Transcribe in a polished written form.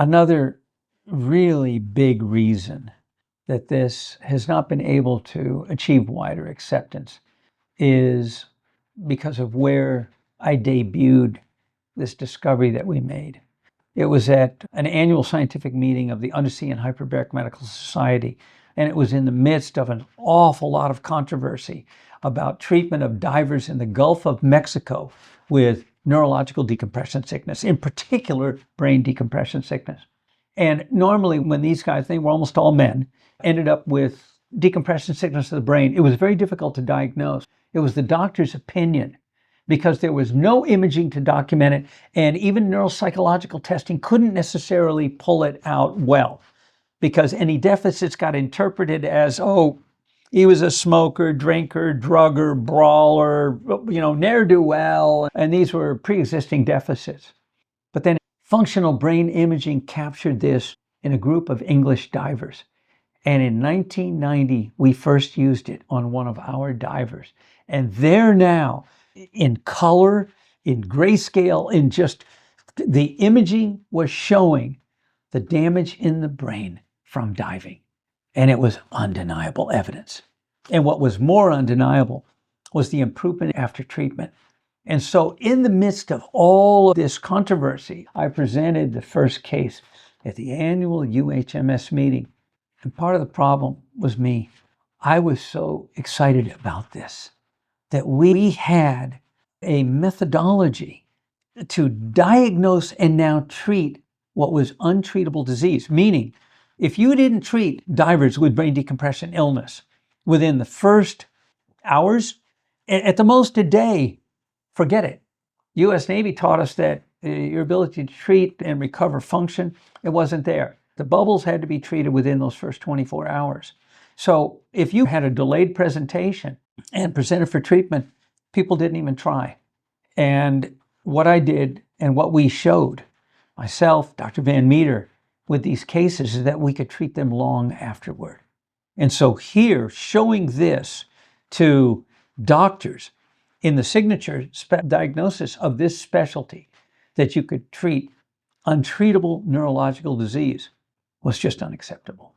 Another really big reason that this has not been able to achieve wider acceptance is because of where I debuted this discovery that we made. It was at an annual scientific meeting of the Undersea and Hyperbaric Medical Society, and it was in the midst of an awful lot of controversy about treatment of divers in the Gulf of Mexico with neurological decompression sickness, in particular brain decompression sickness. And normally when these guys, they were almost all men, ended up with decompression sickness of the brain, it was very difficult to diagnose. It was the doctor's opinion, because there was no imaging to document it, and even neuropsychological testing couldn't necessarily pull it out well, because any deficits got interpreted as, oh, he was a smoker, drinker, drugger, brawler, ne'er-do-well, and these were pre-existing deficits. But then functional brain imaging captured this in a group of English divers. And in 1990, we first used it on one of our divers. And they're now in color, in grayscale, in just the imaging was showing the damage in the brain from diving. And it was undeniable evidence. And what was more undeniable was the improvement after treatment. And so in the midst of all of this controversy, I presented the first case at the annual UHMS meeting. And part of the problem was me. I was so excited about this, that we had a methodology to diagnose and now treat what was untreatable disease. Meaning, if you didn't treat divers with brain decompression illness within the first hours, at the most a day, forget it. U.S. Navy taught us that your ability to treat and recover function, it wasn't there. The bubbles had to be treated within those first 24 hours. So if you had a delayed presentation and presented for treatment, people didn't even try. And what I did and what we showed, myself, Dr. Van Meter, with these cases is that we could treat them long afterward. And so here, showing this to doctors in the signature diagnosis of this specialty, that you could treat untreatable neurological disease, was just unacceptable.